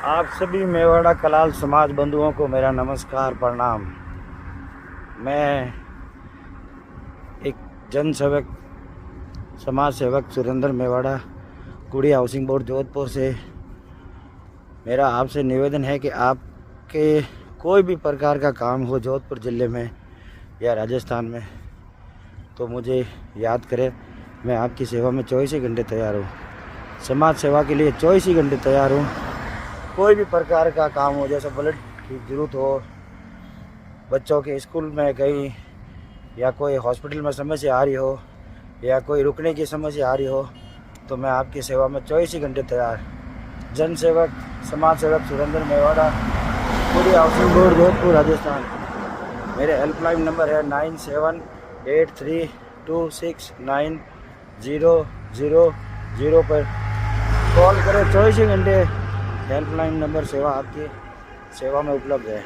आप सभी मेवाड़ा कलाल समाज बंधुओं को मेरा नमस्कार प्रणाम। मैं एक जन सेवक समाज सेवक सुरेंद्र मेवाड़ा कुड़ी हाउसिंग बोर्ड जोधपुर से। मेरा आपसे निवेदन है कि आपके कोई भी प्रकार का काम हो जोधपुर ज़िले में या राजस्थान में तो मुझे याद करें। मैं आपकी सेवा में 24 ही घंटे तैयार हूँ। समाज सेवा के लिए 24 ही घंटे तैयार हूँ। कोई भी प्रकार का काम हो, जैसे ब्लड की ज़रूरत हो, बच्चों के स्कूल में कहीं, या कोई हॉस्पिटल में समस्या आ रही हो, या कोई रुकने की समस्या आ रही हो, तो मैं आपकी सेवा में 24 ही घंटे तैयार। जन सेवक समाज सेवक सुरेंद्र मेवाड़ा, पूरी हाउसिंग बोर्ड जोधपुर राजस्थान। मेरे हेल्पलाइन नंबर है 9783269000 पर कॉल करें। 24 घंटे हेल्पलाइन नंबर सेवा आपकी सेवा में उपलब्ध है।